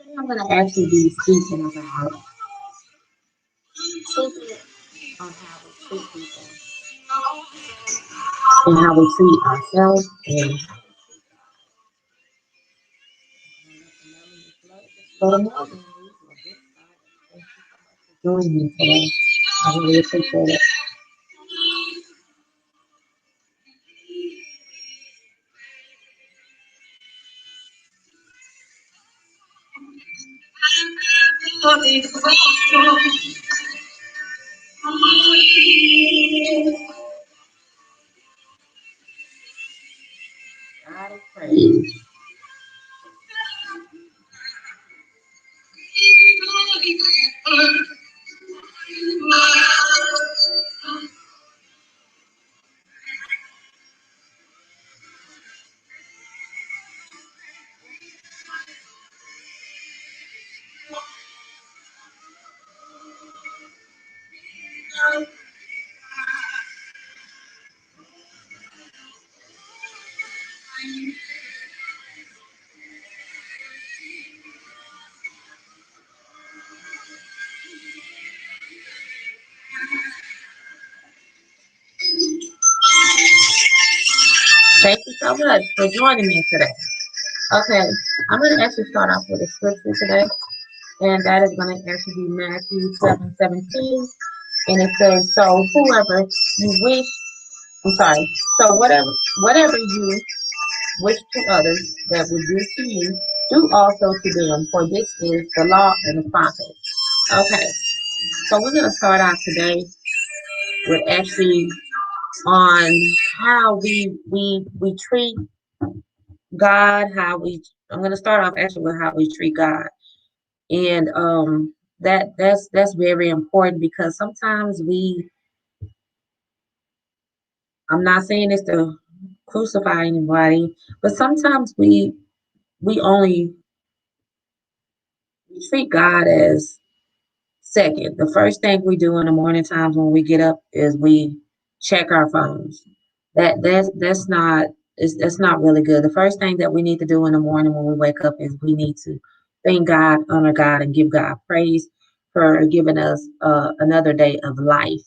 I'm going to actually be speaking about speaking on how we treat people and how we treat ourselves and little more than usual. Thank you so much for joining me today. I really appreciate it. God is praise. Thank you so much for joining me today. Okay, I'm going to actually start off with a scripture today, and that is going to actually be Matthew 7:17. And it says, so whoever you wish, I'm sorry, so whatever you wish to others that would do to you, do also to them, for this is the law and the prophets. Okay, so we're going to start out today with actually on how we treat God, how we I'm going to start off actually with how we treat God. And that's very important because sometimes I'm not saying this to crucify anybody, but sometimes we only we treat God as second. The first thing we do in the morning times when we get up is we check our phones. That's not that's not really good. The first thing that we need to do in the morning when we wake up is we need to thank God, honor God, and give God praise for giving us another day of life.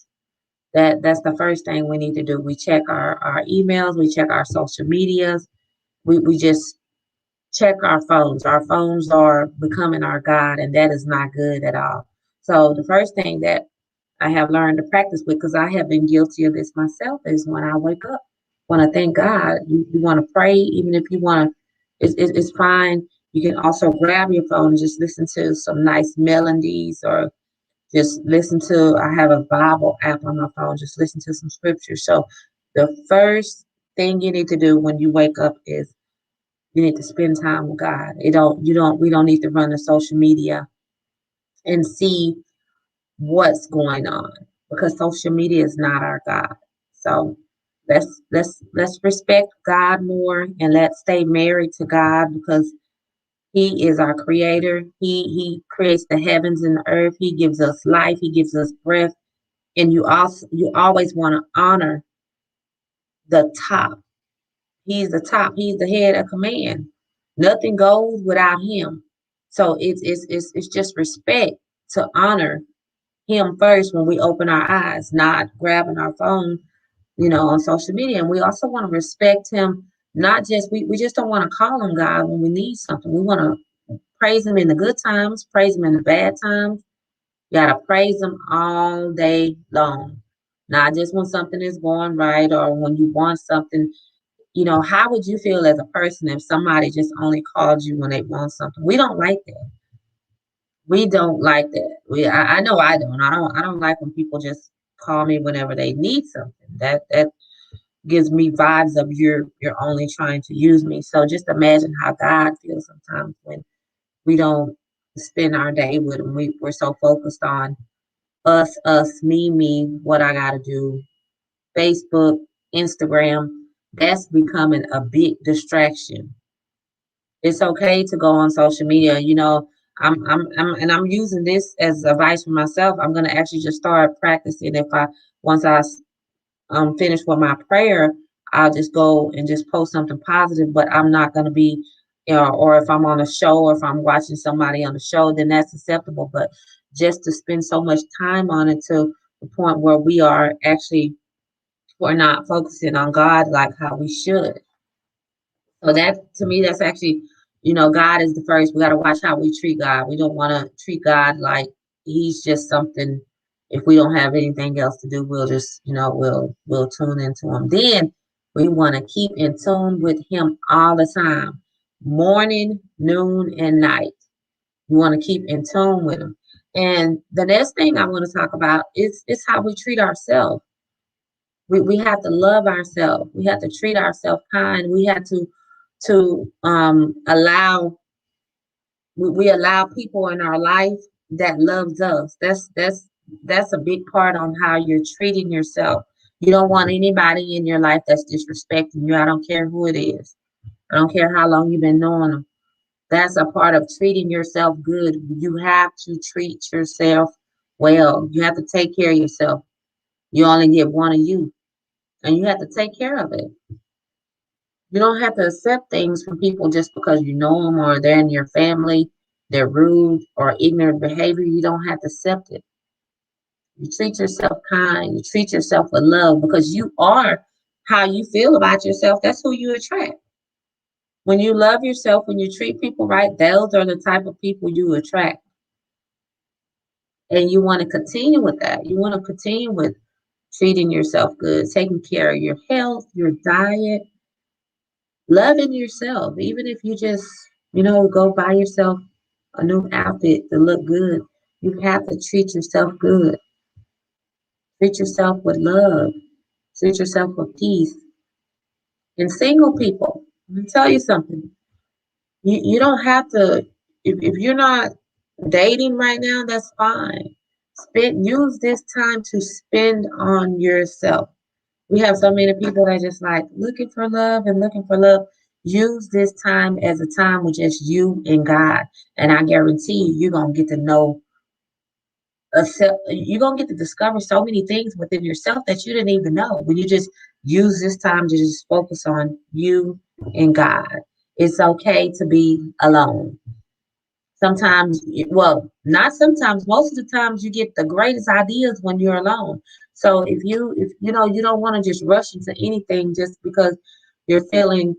That's the first thing we need to do. We check our emails, we check our social medias, we just check our phones. Our phones are becoming our God, and that is not good at all. So the first thing that I have learned to practice with, because I have been guilty of this myself, is when I wake up, when I thank God, you want to pray, even if you want to, it's fine. You can also grab your phone and just listen to some nice melodies or just listen to, I have a Bible app on my phone, just listen to some scripture. So the first thing you need to do when you wake up is you need to spend time with God. We don't need to run the social media and see what's going on because social media is not our God. So let's respect God more and let's stay married to God because He is our creator. He creates the heavens and the earth. He gives us life. He gives us breath. And you always want to honor the top. He's the top. He's the head of command. Nothing goes without him. So it's just respect to honor him first when we open our eyes, not grabbing our phone, on social media. And we also want to respect him, not just we just don't want to call him God when we need something. We want to praise him in the good times, praise him in the bad times. You gotta praise him all day long. Not just when something is going right or when you want something. How would you feel as a person if somebody just only called you when they want something? We don't like that. We don't like that. I know I don't. I don't like when people just call me whenever they need something. That gives me vibes of you're only trying to use me. So just imagine how God feels sometimes when we don't spend our day with him. We're so focused on us, me, what I gotta do. Facebook, Instagram, that's becoming a big distraction. It's okay to go on social media. I'm using this as advice for myself. I'm gonna actually just start practicing. If I once I finish with my prayer, I'll just go and just post something positive. But I'm not gonna be or if I'm on a show, or if I'm watching somebody on a show, then that's acceptable. But just to spend so much time on it to the point where we're not focusing on God like how we should. So that to me, that's actually, God is the first. We got to watch how we treat God. We don't want to treat God like He's just something. If we don't have anything else to do, we'll just, we'll tune into Him. Then we want to keep in tune with Him all the time, morning, noon, and night. You want to keep in tune with Him. And the next thing I want to talk about is how we treat ourselves. We have to love ourselves. We have to treat ourselves kind. We have to allow we allow people in our life that loves us. That's a big part on how you're treating yourself. You don't want anybody in your life that's disrespecting you. I don't care who it is. I don't care how long you've been knowing them. That's a part of treating yourself good. You have to treat yourself well. You have to take care of yourself. You only get one of you, and you have to take care of it. You don't have to accept things from people just because you know them or they're in your family, they're rude or ignorant behavior. You don't have to accept it. You treat yourself kind. You treat yourself with love because you are how you feel about yourself. That's who you attract. When you love yourself, when you treat people right, those are the type of people you attract. And you want to continue with that. You want to continue with treating yourself good, taking care of your health, your diet, loving yourself. Even if you just, go buy yourself a new outfit to look good, you have to treat yourself good. Treat yourself with love. Treat yourself with peace. And single people, let me tell you something. You don't have to, if you're not dating right now, that's fine. Use this time to spend on yourself. We have so many people that just like looking for love and looking for love. Use this time as a time with just you and God. And I guarantee you, you're going to get to know you're going to get to discover so many things within yourself that you didn't even know when you just use this time to just focus on you and God. It's okay to be alone. Sometimes, well, not sometimes, most of the times you get the greatest ideas when you're alone. So if you don't want to just rush into anything just because you're feeling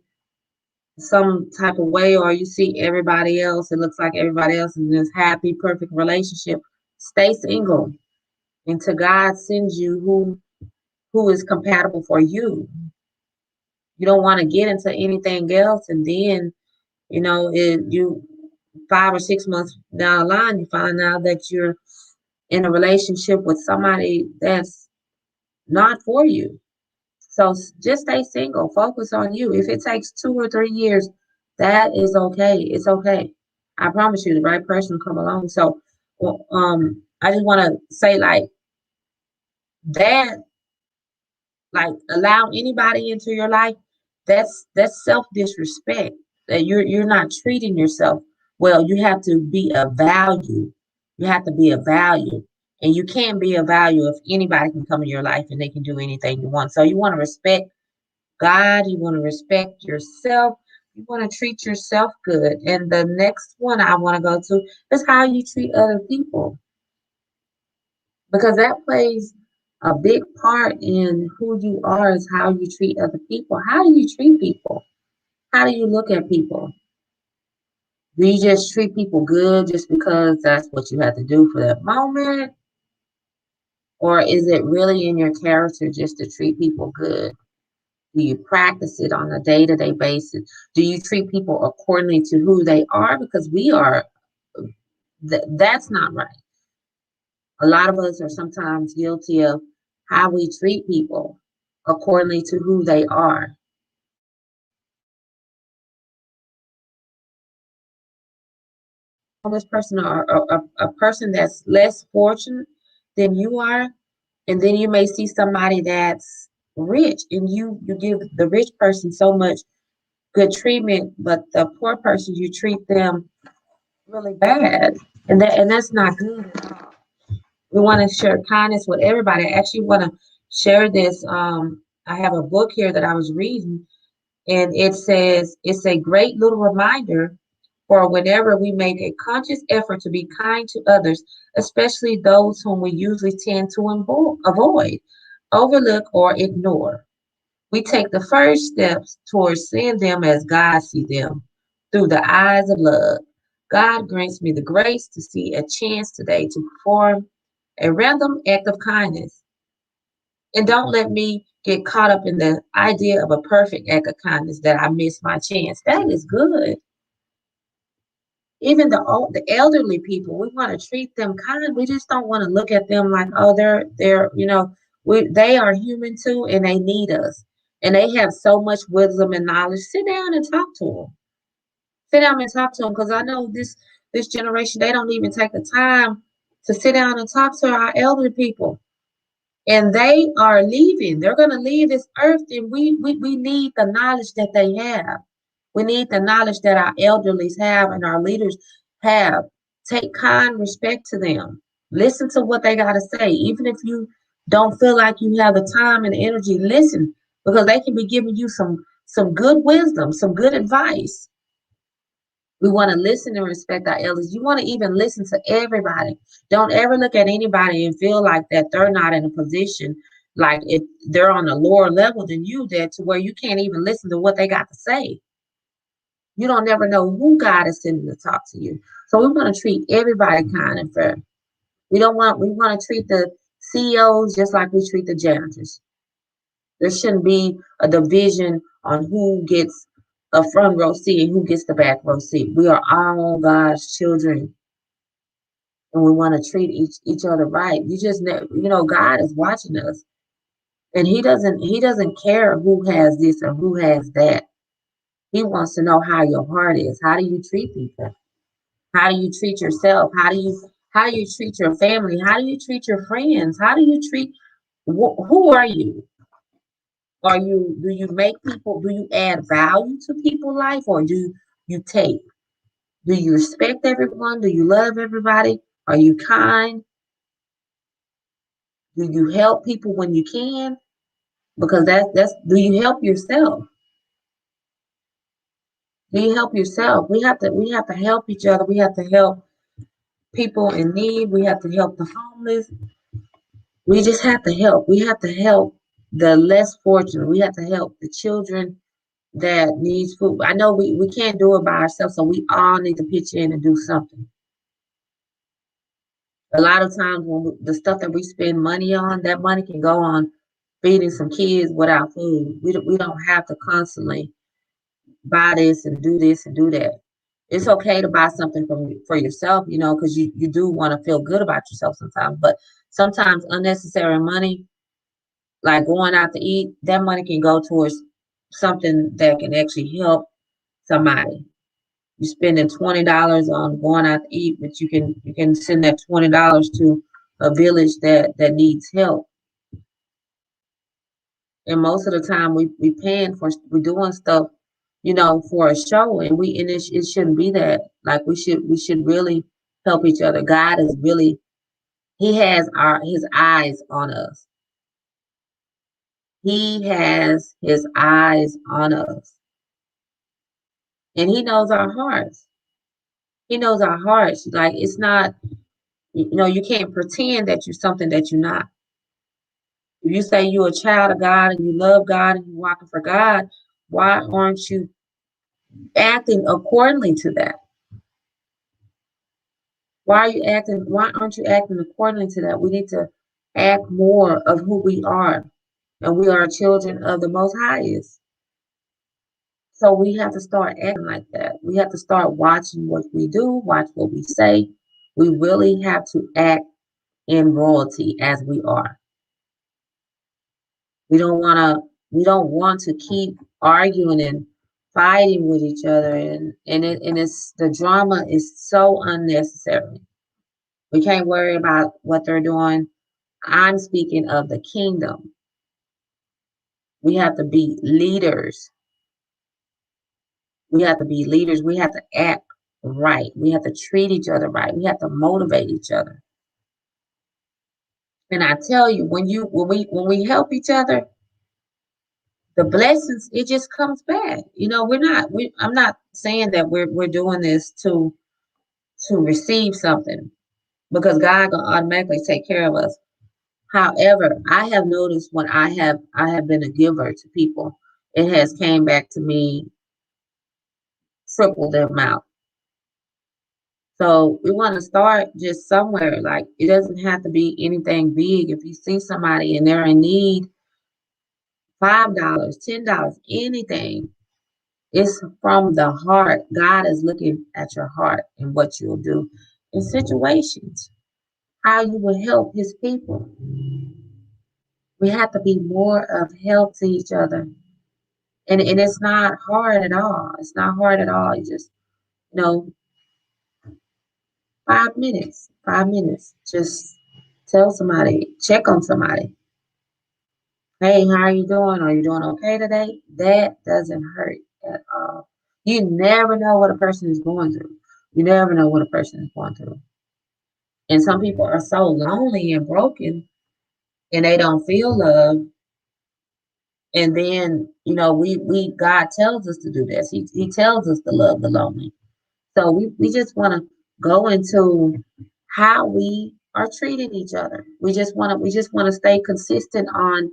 some type of way, or you see everybody else, it looks like everybody else in this happy, perfect relationship, stay single until God sends you who is compatible for you. You don't want to get into anything else, and then you 5 or 6 months down the line, you find out that you're in a relationship with somebody that's not for you. So just stay single. Focus on you. If it takes 2 or 3 years, that is okay. It's okay. I promise you, the right person will come along. So, well, I just want to say that like allow anybody into your life, that's self disrespect. That you're not treating yourself well. You have to be a value. You have to be a value. And you can't be a value if anybody can come in your life and they can do anything you want. So you want to respect God, you want to respect yourself, you want to treat yourself good. And the next one I want to go to is how you treat other people, because that plays a big part in who you are, is how you treat other people. How do you treat people? How do you look at people? Do you just treat people good just because that's what you have to do for that moment? Or is it really in your character just to treat people good? Do you practice it on a day-to-day basis? Do you treat people accordingly to who they are? Because that's not right. A lot of us are sometimes guilty of how we treat people accordingly to who they are. Homeless person, or a person that's less fortunate than you are, and then you may see somebody that's rich, and you give the rich person so much good treatment, but the poor person, you treat them really bad, and that's not good at all. We want to share kindness with everybody. I actually want to share this. I have a book here that I was reading, And it says it's a great little reminder for whenever we make a conscious effort to be kind to others, especially those whom we usually tend to avoid, overlook, or ignore. We take the first steps towards seeing them as God sees them through the eyes of love. God grants me the grace to see a chance today to perform a random act of kindness. And don't let me get caught up in the idea of a perfect act of kindness that I miss my chance. That is good. Even the elderly people, we want to treat them kind. We just don't want to look at them like, oh, they're they are human too, and they need us, and they have so much wisdom and knowledge. Sit down and talk to them. Sit down and talk to them, because I know this generation, they don't even take the time to sit down and talk to our elderly people, and they are leaving. They're going to leave this earth, and we need the knowledge that they have. We need the knowledge that our elderlies have and our leaders have. Take kind respect to them. Listen to what they got to say. Even if you don't feel like you have the time and energy, listen, because they can be giving you some good wisdom, some good advice. We want to listen and respect our elders. You want to even listen to everybody. Don't ever look at anybody and feel like that they're not in a position, like if they're on a lower level than you, that to where you can't even listen to what they got to say. You don't never know who God is sending to talk to you. So we want to treat everybody kind and fair. We want to treat the CEOs just like we treat the janitors. There shouldn't be a division on who gets a front row seat and who gets the back row seat. We are all God's children, and we want to treat each other right. God is watching us, and he doesn't care who has this or who has that. He wants to know how your heart is. How do you treat people? How do you treat yourself? How do you treat your family? How do you treat your friends? How do you treat who are you? Do you make people, do you add value to people's life, or do you take? Do you respect everyone? Do you love everybody? Are you kind? Do you help people when you can? Because that's do you help yourself? Do you help yourself? We have to help each other. We have to help people in need. We have to help the homeless. We just have to help. We have to help the less fortunate. We have to help the children that needs food. I know we can't do it by ourselves, so we all need to pitch in and do something. A lot of times the stuff that we spend money on, that money can go on feeding some kids without food. We don't have to constantly buy this and do this and do that. It's okay to buy something for yourself, because you do want to feel good about yourself sometimes. But sometimes unnecessary money, like going out to eat, that money can go towards something that can actually help somebody. You're spending $20 on going out to eat, but you can send that $20 to a village that needs help. And most of the time, we're doing stuff, for a show, and it shouldn't be that. Like we should really help each other. God is really, He has His eyes on us. He has His eyes on us, and He knows our hearts. He knows our hearts. Like, it's not, you can't pretend that you're something that you're not. If you say you're a child of God and you love God and you're walking for God, why aren't you acting accordingly to that? Why aren't you acting accordingly to that? We need to act more of who we are. And we are children of the Most Highest. So we have to start acting like that. We have to start watching what we do, watch what we say. We really have to act in royalty as we are. We don't want to keep arguing and fighting with each other, and the drama is so unnecessary. We can't worry about what they're doing. I'm speaking of the kingdom. We have to be leaders. We have to be leaders. We have to act right. We have to treat each other right. We have to motivate each other. And I tell you, when we help each other, the blessings, it just comes back. I'm not saying that we're doing this to receive something, because God gonna automatically take care of us. However, I have noticed when I have been a giver to people, it has came back to me triple the amount. So we want to start just somewhere. Like, it doesn't have to be anything big. If you see somebody and they're in need, $5, $10, anything. It's from the heart. God is looking at your heart and what you'll do in situations, how you will help his people. We have to be more of help to each other. And it's not hard at all. It's not hard at all. You just, you know, 5 minutes, 5 minutes. Just tell somebody, check on somebody. Hey, how are you doing? Are you doing okay today? That doesn't hurt at all. You never know what a person is going through. You never know what a person is going through. And some people are so lonely and broken, and they don't feel love. And then, we God tells us to do this. He tells us to love the lonely. So we just want to go into how we are treating each other. We just want to stay consistent on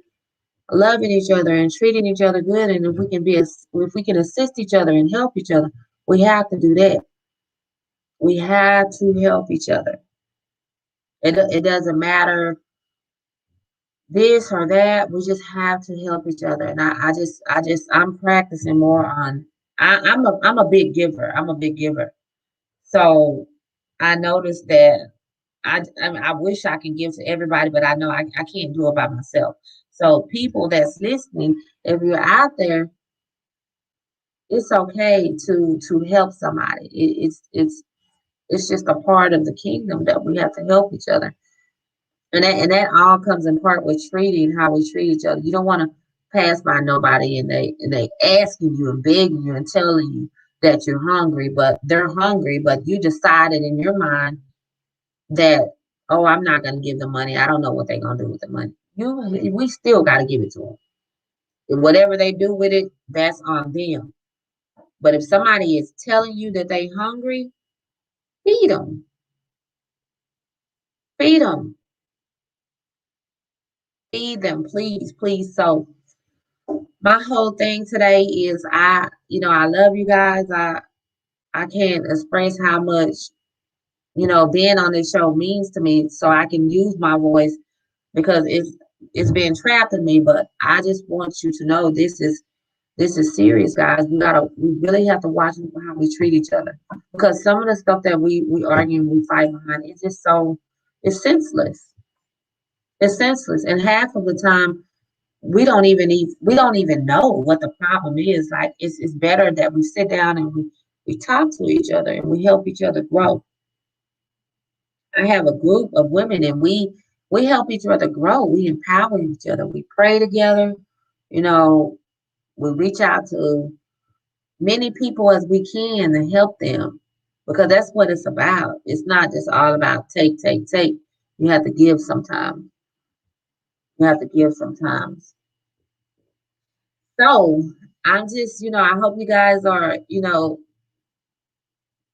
loving each other and treating each other good. And if we can assist each other and help each other, we have to do that. We have to help each other. It doesn't matter this or that. We just have to help each other. And I'm practicing more on. I'm a big giver. I'm a big giver. So I noticed that I wish I can give to everybody, but I know I can't do it by myself. So people that's listening, if you're out there, it's okay to help somebody. It's just a part of the kingdom that we have to help each other. And that all comes in part with treating how we treat each other. You don't want to pass by nobody and they asking you and begging you and telling you that you're hungry, but they're hungry, but you decided in your mind that, oh, I'm not gonna give them money. I don't know what they're gonna do with the money. We still gotta give it to them. And whatever they do with it, that's on them. But if somebody is telling you that they hungry, feed them. Feed them. Feed them, please, please. So my whole thing today is I love you guys. I can't express how much, being on this show means to me, so I can use my voice, because it's been trapped in me. But I just want you to know this is serious, guys. We really have to watch how we treat each other, because some of the stuff that we argue and we fight behind, it's just so, it's senseless. It's senseless, and half of the time we don't even know what the problem is. Like, it's better that we sit down and we talk to each other and we help each other grow. I have a group of women, and we help each other grow. We empower each other. We pray together. You know, we reach out to many people as we can to help them, because that's what it's about. It's not just all about take, take, take. You have to give sometimes. You have to give sometimes. So I'm just, I hope you guys are,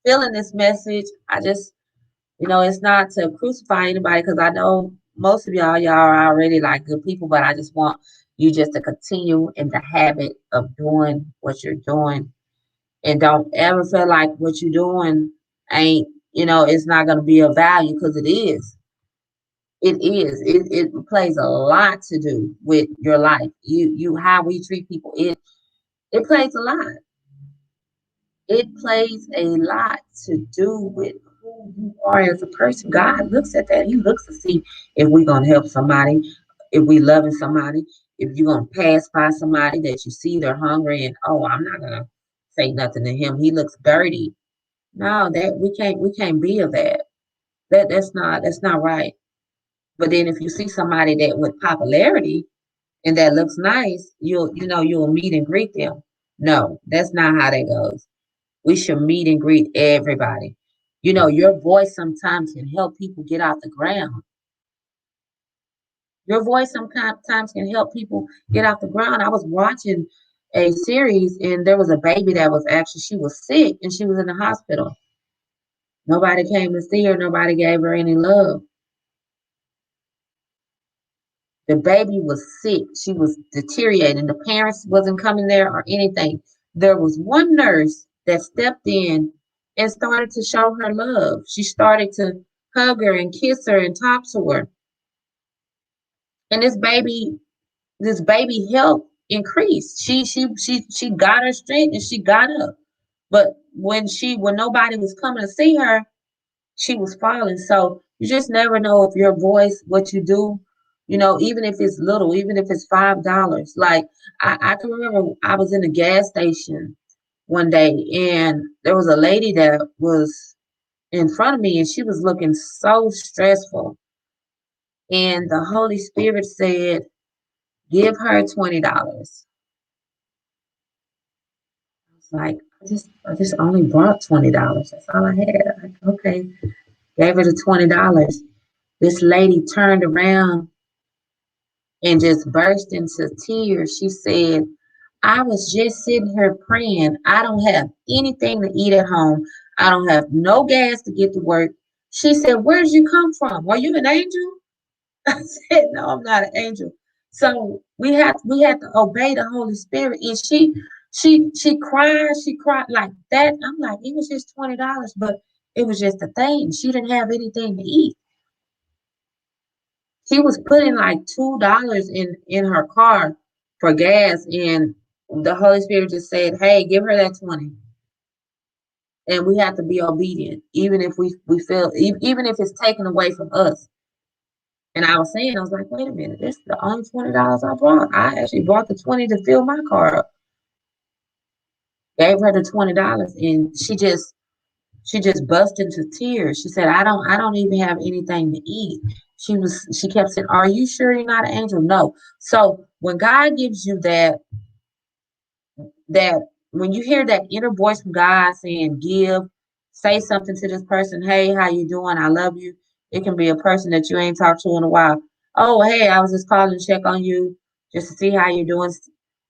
feeling this message. I just, it's not to crucify anybody, because I know most of y'all are already like good people, but I just want you just to continue in the habit of doing what you're doing, and don't ever feel like what you're doing ain't, it's not going to be of value, because it is. It is. It plays a lot to do with your life. How we treat people. It plays a lot. It plays a lot to do with who you are as a person. God looks at that. He looks to see if we're gonna help somebody, if we loving somebody, if you're gonna pass by somebody that you see they're hungry and, oh, I'm not gonna say nothing to him. He looks dirty. No, that we can't be of that. That's not right. But then if you see somebody that with popularity and that looks nice, you'll meet and greet them. No, that's not how that goes. We should meet and greet everybody. Your voice sometimes can help people get off the ground. Your voice sometimes can help people get off the ground. I was watching a series and there was a baby that was actually, she was sick and she was in the hospital. Nobody came to see her. Nobody gave her any love. The baby was sick. She was deteriorating. The parents wasn't coming there or anything. There was one nurse that stepped in and started to show her love. She started to hug her and kiss her and talk to her. And this baby health increased. She got her strength and she got up. But when nobody was coming to see her, she was falling. So you just never know if your voice, what you do, even if it's little, even if it's $5. Like I can remember I was in a gas station one day and there was a lady that was in front of me and she was looking so stressful. And the Holy Spirit said, give her $20. I was like, I just only brought $20. That's all I had. Like, okay, gave her the $20. This lady turned around and just burst into tears. She said, I was just sitting here praying. I don't have anything to eat at home. I don't have no gas to get to work. She said, where did you come from? Were you an angel? I said, no, I'm not an angel. So we had to obey the Holy Spirit. And she cried like that. I'm like, it was just $20, but it was just a thing. She didn't have anything to eat. She was putting like $2 in her car for gas, and the Holy Spirit just said, hey, give her that 20. And we have to be obedient, even if we feel, even if it's taken away from us. And I was saying, I was like, wait a minute, this is the only $20 I brought. I actually brought the 20 to fill my car up. Gave her the $20, and she just bust into tears. She said, I don't even have anything to eat. She kept saying, are you sure you're not an angel? No. So when God gives you that when you hear that inner voice from God saying, give, say something to this person, hey, how you doing? I love you. It can be a person that you ain't talked to in a while. Oh, hey, I was just calling to check on you just to see how you're doing.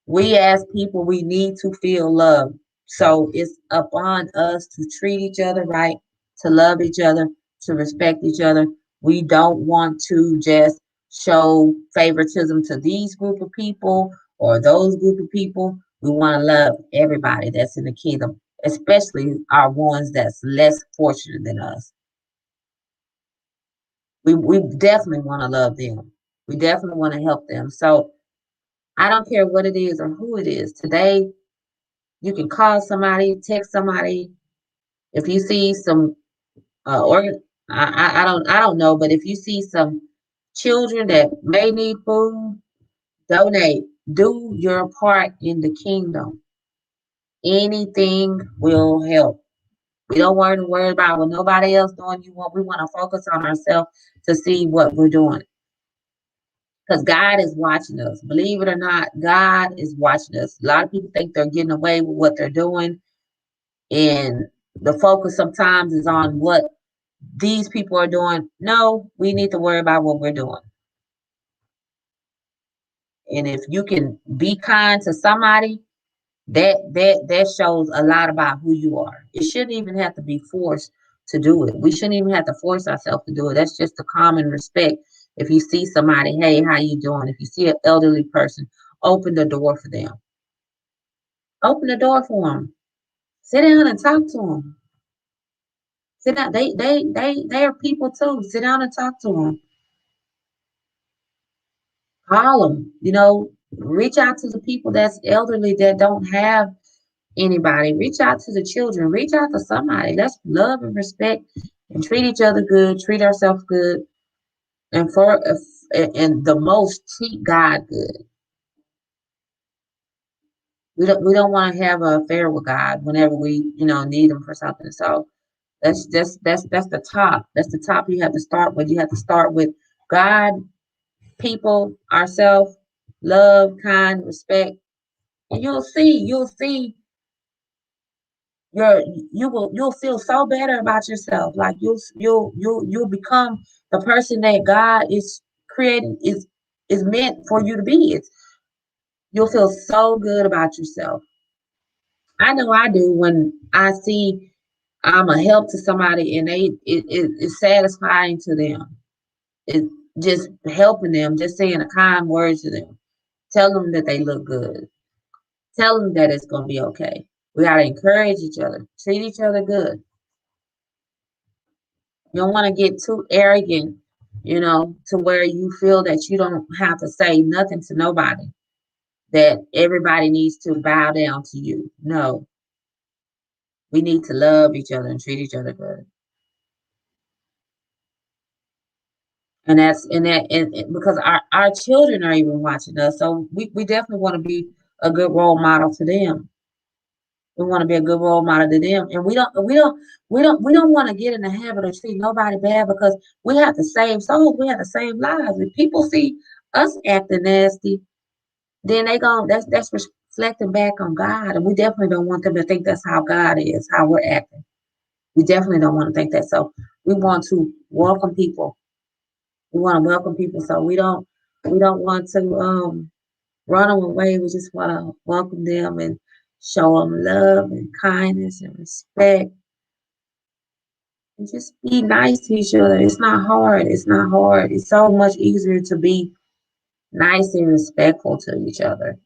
We as people, we need to feel love. So it's upon us to treat each other right, to love each other, to respect each other. We don't want to just show favoritism to these group of people or those group of people. We want to love everybody that's in the kingdom, especially our ones that's less fortunate than us. We definitely want to love them. We definitely want to help them. So I don't care what it is or who it is. Today, you can call somebody, text somebody. If you see some organ, I don't know, but if you see some children that may need food, donate. Do your part in the kingdom. Anything will help. We don't want to worry about what nobody else doing. We want to focus on ourselves to see what we're doing. Because God is watching us. Believe it or not, God is watching us. A lot of people think they're getting away with what they're doing. And the focus sometimes is on what these people are doing. No, we need to worry about what we're doing. And if you can be kind to somebody, that shows a lot about who you are. It shouldn't even have to be forced to do it. We shouldn't even have to force ourselves to do it. That's just a common respect. If you see somebody, hey, how you doing? If you see an elderly person, open the door for them. Open the door for them. Sit down and talk to them. Sit down. They are people too. Sit down and talk to them. Call them. Reach out to the people that's elderly that don't have anybody. Reach out to the children. Reach out to somebody. Let's love and respect and treat each other good. Treat ourselves good, and and the most treat God good. We don't want to have an affair with God whenever we need Him for something. So that's the top. That's the top you have to start with. You have to start with God, people, ourselves, love, kind, respect, and you'll see you'll feel so better about yourself. Like you'll become the person that God is creating is is meant for you to be. You'll feel so good about yourself. I know I do when I see I'm a help to somebody and it's satisfying to them. It's just helping them, just saying a kind word to them. Tell them that they look good. Tell them that it's going to be okay. We got to encourage each other, treat each other good. You don't want to get too arrogant, to where you feel that you don't have to say nothing to nobody, that everybody needs to bow down to you. No, we need to love each other and treat each other good. And because our children are even watching us. So we definitely want to be a good role model to them. We want to be a good role model to them. And we don't want to get in the habit of treating nobody bad, because we have to save souls. We have to save lives. If people see us acting nasty, then that's reflecting back on God. And we definitely don't want them to think that's how God is, how we're acting. We definitely don't want to think that. So we want to welcome people. We want to welcome people. So we don't want to run them away. We just want to welcome them and show them love and kindness and respect, and just be nice to each other. It's not hard. It's not hard. It's so much easier to be nice and respectful to each other.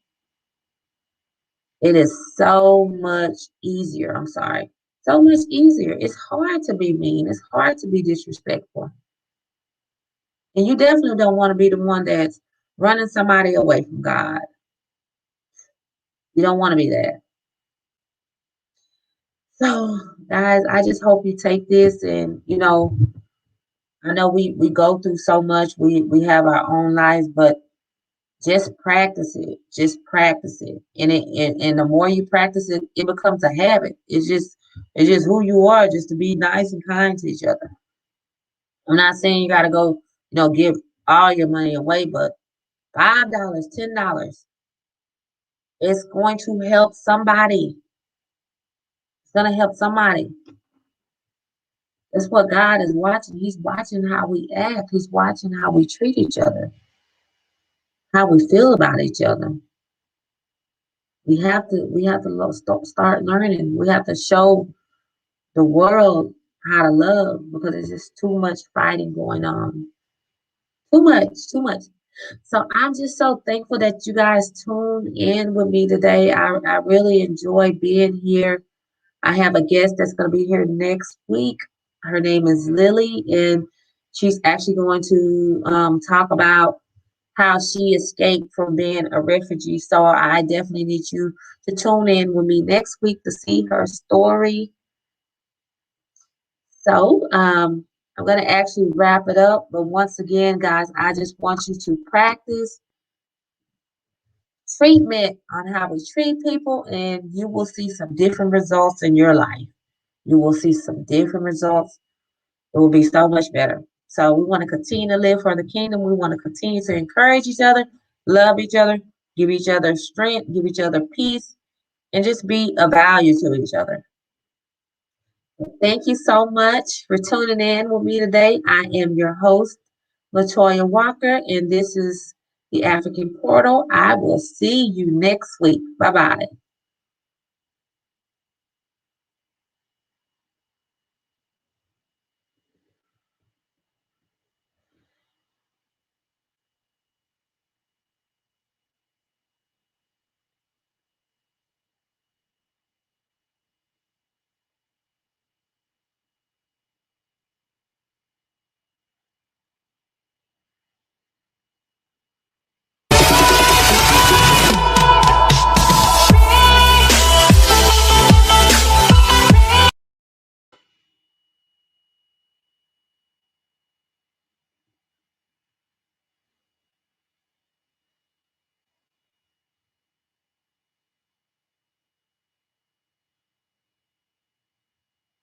It is so much easier. I'm sorry. So much easier. It's hard to be mean. It's hard to be disrespectful. And you definitely don't want to be the one that's running somebody away from God. You don't want to be that. So, guys, I just hope you take this, and I know we go through so much. We have our own lives, but just practice it. Just practice it. And the more you practice it, it becomes a habit. It's just who you are, just to be nice and kind to each other. I'm not saying you gotta go, give all your money away, but $5, $10, it's going to help somebody. It's gonna help somebody. That's what God is watching. He's watching how we act. He's watching how we treat each other, how we feel about each other. We have to start learning. We have to show the world how to love, because there's just too much fighting going on. Too much, too much. So I'm just so thankful that you guys tuned in with me today. I really enjoy being here. I have a guest that's going to be here next week. Her name is Lily, and she's actually going to talk about how she escaped from being a refugee. So I definitely need you to tune in with me next week to see her story. So I'm going to actually wrap it up. But once again, guys, I just want you to practice treatment on how we treat people, and you will see some different results in your life. You will see some different results. It will be so much better. So we want to continue to live for the kingdom. We want to continue to encourage each other, love each other, give each other strength, give each other peace, and just be a value to each other. Thank you so much for tuning in with me today. I am your host, Latoya Walker, and this is the African Portal. I will see you next week. Bye bye.